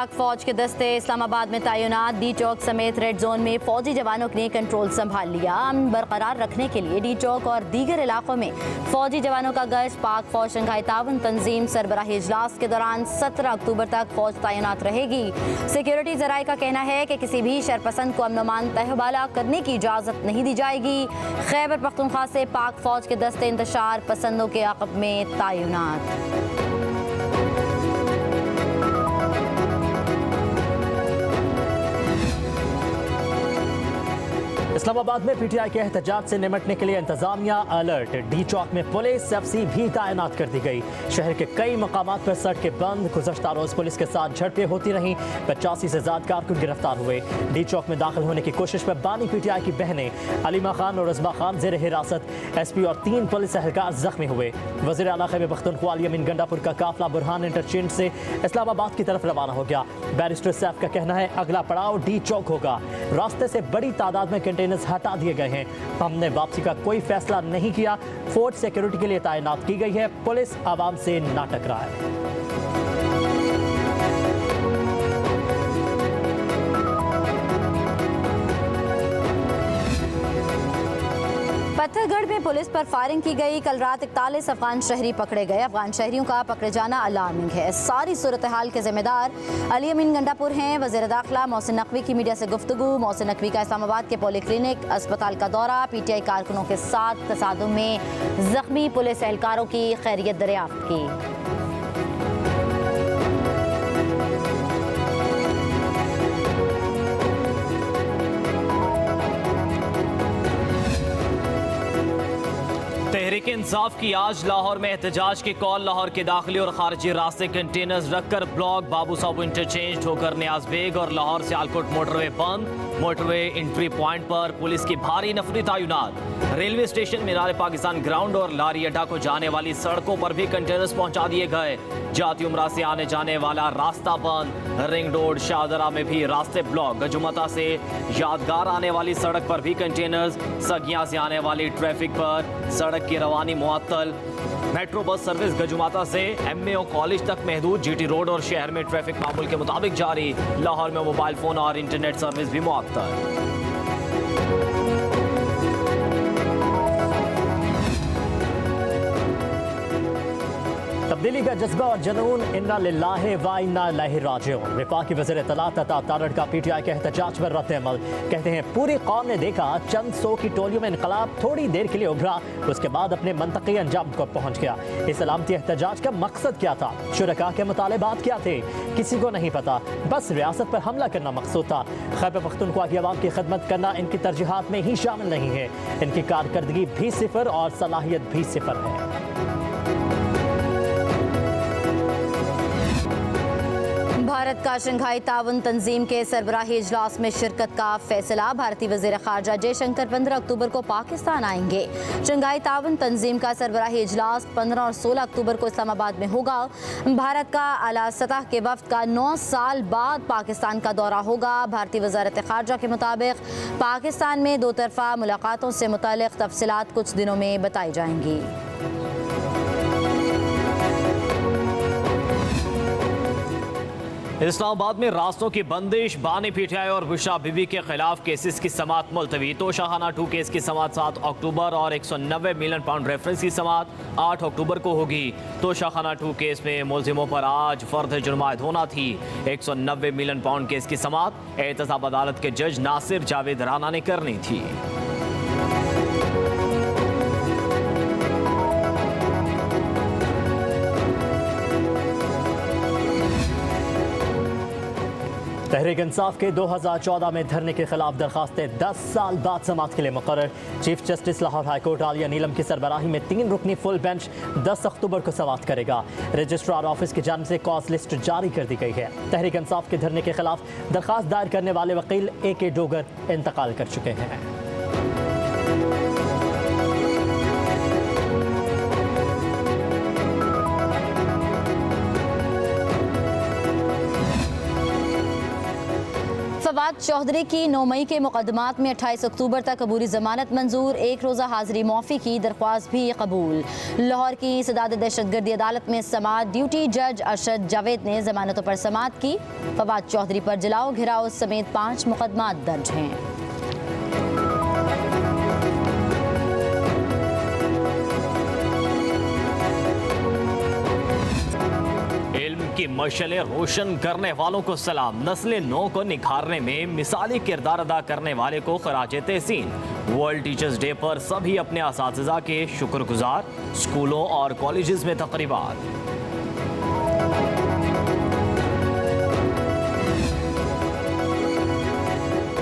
पाक फौज के दस्ते इस्लामाबाद में तैनात। डी चौक समेत रेड जोन में फौजी जवानों ने कंट्रोल संभाल लिया। अमन बरकरार रखने के लिए डी चौक और दीगर इलाकों में फौजी जवानों का गश्त। पाक फौज शंघाई ताउन तंजीम सरबराही इजलास के दौरान 17 अक्टूबर तक फौज तैनात रहेगी। सिक्योरिटी जराये का कहना है कि किसी भी शरपसंद को अमन तहबाला करने की इजाज़त नहीं दी जाएगी। खैबर पख्तूनख्वा से पाक फौज के दस्ते इंतशार पसंदों के आकब में तैनात। इस्लामाबाद में पीटीआई के एहतजाज से निपटने के लिए इंतजामिया अलर्ट। डी चौक में पुलिस एफसी भी तैनात कर दी गई। शहर के कई मकामात पर सड़कें बंद। गुज़श्ता रोज पुलिस के साथ झड़पें होती रहीं। 85 से ज्यादा कारकुन गिरफ्तार हुए। डी चौक में दाखिल होने की कोशिश में बानी पीटीआई की बहनें अलीमा खान और रज़बा खान जेर हिरासत। एसपी और 3 पुलिस एहलकार जख्मी हुए। वज़ीर आला खैबर पख्तूनख्वा अमीन गंडापुर का काफिला बुरहान इंटरचेंज से इस्लामाबाद की तरफ रवाना हो गया। बैरिस्टर सैफ का कहना है अगला पड़ाव डी चौक होगा। रास्ते से बड़ी तादाद में कंटेनर हटा दिए गए हैं। हमने वापसी का कोई फैसला नहीं किया। फोर्स सिक्योरिटी के लिए तैनात की गई है। पुलिस आवाम से ना टकराए। पत्थरगढ़ में पुलिस पर फायरिंग की गई। कल रात 41 अफगान शहरी पकड़े गए। अफगान शहरियों का पकड़े जाना अलार्मिंग है। सारी सूरत हाल के जिम्मेदार अली अमीन गंडापुर हैं। वज़ीर दाखिला मोहसिन नकवी की मीडिया से गुफ्तगू। मोहसिन नकवी का इस्लामाबाद के पॉलीक्लिनिक अस्पताल का दौरा। पीटीआई कारकुनों के साथ तसादुम में जख्मी पुलिस एहलकारों की खैरियत दरियाफ्त की। तहरीक इंसाफ की आज लाहौर में एहतजाज की कॉल। लाहौर के दाखिली और खारजी रास्ते कंटेनर्स रखकर ब्लॉक। बाबू साहब इंटरचेंज ठोकर न्याज बेग और लाहौर से आलकोट मोटरवे बंद। मोटरवे एंट्री पॉइंट पर पुलिस की भारी नफरी तैनात। रेलवे स्टेशन मीनार पाकिस्तान ग्राउंड और लारी अड्डा को जाने वाली सड़कों पर भी कंटेनर्स पहुंचा दिए गए। जाती उमरा से आने जाने वाला रास्ता बंद। रिंग रोड शाहदरा में भी रास्ते ब्लॉक। गजुमता से यादगार आने वाली सड़क पर भी कंटेनर्स। सगिया से आने वाली ट्रैफिक पर सड़क की रवानी मुअत्तल। मेट्रो बस सर्विस गजुमाता से एमएओ कॉलेज तक महदूद। जीटी रोड और शहर में ट्रैफिक मामूल के मुताबिक जारी। लाहौर में मोबाइल फोन और इंटरनेट सर्विस भी मुअत्तल। तब्दीली का जज्बा और जुनून इन्ना लिल्लाहि व इन्ना इलैहि राजिऊन। वफाकी वज़ीर इत्तलात अता तारड़ का पीटीआई के एहतजाज पर रद्द-ए-अमल। कहते हैं पूरी कौम ने देखा चंद सौ की टोलियों में इनकलाब थोड़ी देर के लिए उभरा, उसके बाद अपने मंतकी अंजाम को पहुंच गया। इस सलामती एहतजाज का मकसद क्या था? शुरका के मुतालिबात क्या थे? किसी को नहीं पता। बस रियासत पर हमला करना मकसूद था। खैबर पख्तूनख्वा की आवाम की खिदमत करना इनकी तरजीहात में ही शामिल नहीं है। इनकी कारकर्दगी भी सिफर और सलाहियत भी सिफर है। भारत का शंघाई ताउन तंजीम के सरबराही इजलास में शिरकत का फैसला। भारतीय वज़ीर ख़ारजा जयशंकर 15 अक्टूबर को पाकिस्तान आएंगे। शंघाई ताउन तंजीम का सरबराही इजलास 15 और 16 अक्टूबर को इस्लामाबाद में होगा। भारत का आला सतह के वफ़द का 9 साल बाद पाकिस्तान का दौरा होगा। भारतीय वज़ारत ख़ारजा के मुताबिक पाकिस्तान में दो तरफ़ा मुलाकातों से मुताल्लिक़ तफ़सीलात कुछ दिनों में बताई जाएंगी। इस्लामाबाद में रास्तों की बंदिश। बानी पीटीआई और बुशरा बीबी के खिलाफ केसेस की समाअत मुलतवी। तोशाखाना 2 केस की समाअत 7 अक्टूबर और 190 मिलियन पाउंड रेफरेंस की समाअत 8 अक्टूबर को होगी। तोशाखाना 2 केस में मुलजिमों पर आज फर्द जुर्मायत होना थी। 190 मिलियन पाउंड केस की समाअत एहतसाब अदालत के जज नासिर जावेद राना ने करनी थी। तहरीक इंसाफ के 2014 में धरने के खिलाफ दरखास्तें 10 साल बाद समाअत के लिए मुकर्रर। चीफ जस्टिस लाहौर हाईकोर्ट आलिया नीलम की सरबराही में 3 रुकनी फुल बेंच 10 अक्टूबर को समाअत करेगा। रजिस्ट्रार ऑफिस की जानिब से कॉज लिस्ट जारी कर दी गई है। तहरीक इंसाफ के धरने के खिलाफ दरखास्त दायर करने वाले वकील AK डोगर इंतकाल कर चुके हैं। फवाद चौधरी की 9 मई के मुकदमात में 28 अक्टूबर तक अबूरी जमानत मंजूर, 1 रोज़ा हाजिरी मौफी की दरख्वास्त भी कबूल। लाहौर की सदाद दहशतगर्दी अदालत में समाअत, ड्यूटी जज अरशद जावेद ने जमानतों पर समाअत की। फवाद चौधरी पर जलाओ घिराव समेत 5 मुकदमात दर्ज हैं। की मशालें रोशन करने वालों को सलाम, नस्ल नौ को निखारने में मिसाली किरदार अदा करने वाले को खराजे तहसीन। वर्ल्ड टीचर्स डे पर सभी अपने असातिज़ा के शुक्रगुजार, स्कूलों और कॉलेजेस में तकरीबात।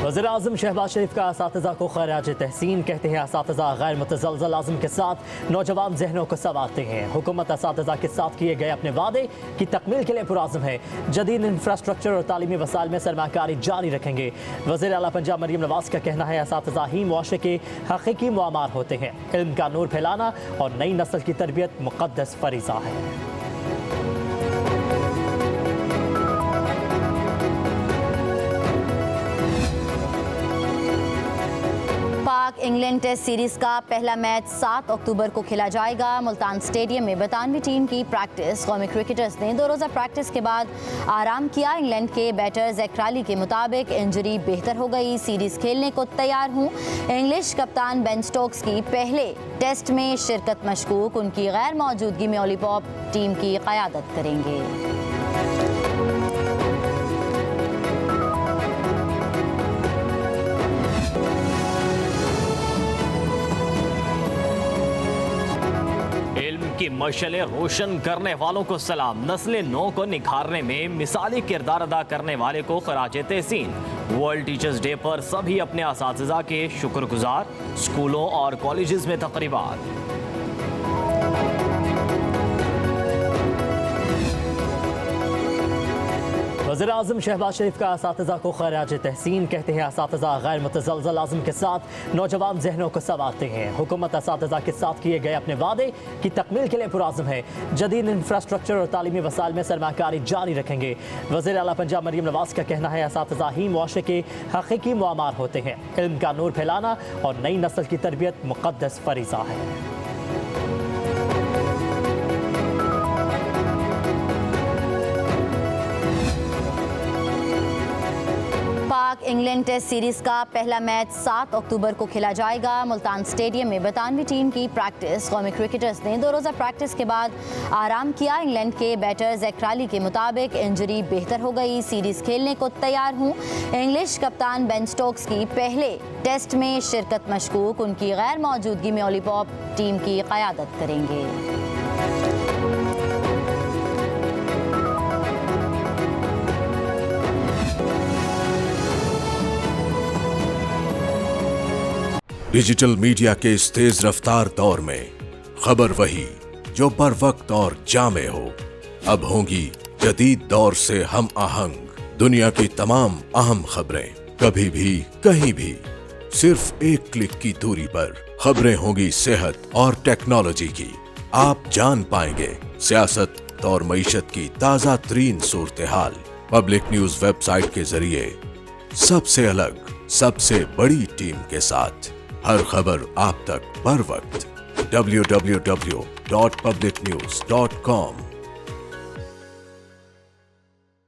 वज़ीर-ए-आज़म शहबाज शरीफ का असातिज़ा को खराज तहसीन, कहते हैं असातिज़ा गैर मुतज़लज़ल आज़म के साथ नौजवान जहनों को संवारते हैं। हुकूमत असातिज़ा के साथ किए गए अपने वादे की तकमील के लिए पुराज़्म है। जदीद इंफ्रास्ट्रक्चर और तालीमी वसाइल में सरमाकारी जारी रखेंगे। वज़ीर आला पंजाब मरीम नवाज़ का कहना है असातिज़ा ही मुआशरे के हकीकी मुआमार होते हैं। इल्म का नूर फैलाना और नई नस्ल की तरबियत मुक़द्दस फरीज़ा है। पाक इंग्लैंड टेस्ट सीरीज का पहला मैच 7 अक्टूबर को खेला जाएगा। मुल्तान स्टेडियम में 92वीं टीम की प्रैक्टिस। कौमी क्रिकेटर्स ने 2 रोज़ा प्रैक्टिस के बाद आराम किया। इंग्लैंड के बैटर ज़ैक राली के मुताबिक इंजरी बेहतर हो गई, सीरीज खेलने को तैयार हूँ। इंग्लिश कप्तान बेन स्टोक्स की पहले टेस्ट में शिरकत मशकूक, उनकी गैर मौजूदगी में ओली पॉप टीम की क़यादत करेंगे। की मशालें रोशन करने वालों को सलाम, नस्ल नौ को निखारने में मिसाली किरदार अदा करने वाले को खराजे तहसीन। वर्ल्ड टीचर्स डे पर सभी अपने असातिज़ा के शुक्रगुजार, स्कूलों और कॉलेजेस में तकरीबात। वज़ीर-ए-आज़म शहबाज शरीफ का असातिज़ा को खराज तहसीन, कहते हैं असातिज़ा गैर मुतज़लज़ल आज़म के साथ नौजवान जहनों को संवारते हैं। हुकूमत असातिज़ा के साथ किए गए अपने वादे की तकमील के लिए पुराज़्म है। जदीद इंफ्रास्ट्रक्चर और तालीमी वसाइल में सरमाकारी जारी रखेंगे। वज़ीर आला पंजाब मरीम नवाज़ का कहना है असातिज़ा ही मुआशरे के हकीकी मुआमार होते हैं। इल्म का नूर फैलाना और नई नस्ल की तरबियत मुक़द्दस फरीज़ा है। पाक इंग्लैंड टेस्ट सीरीज का पहला मैच 7 अक्टूबर को खेला जाएगा। मुल्तान स्टेडियम में 92वीं टीम की प्रैक्टिस। कौमी क्रिकेटर्स ने 2 रोज़ा प्रैक्टिस के बाद आराम किया। इंग्लैंड के बैटर ज़ैक राली के मुताबिक इंजरी बेहतर हो गई, सीरीज खेलने को तैयार हूँ। इंग्लिश कप्तान बेन स्टोक्स की पहले टेस्ट में शिरकत मशकूक, उनकी गैर मौजूदगी में ओली पॉप टीम की क़यादत करेंगे। डिजिटल मीडिया के इस तेज रफ्तार दौर में खबर वही जो बर वक्त और जामे हो। अब होंगी जदीद दौर से हम आहंग दुनिया की तमाम अहम खबरें, कभी भी कहीं भी, सिर्फ एक क्लिक की दूरी पर। खबरें होंगी सेहत और टेक्नोलॉजी की। आप जान पाएंगे सियासत और मईशत की ताजा तरीन सूरत हाल। पब्लिक न्यूज वेबसाइट के जरिए सबसे अलग, सबसे बड़ी टीम के साथ हर खबर आप तक बर वक्त। www.publicnews.com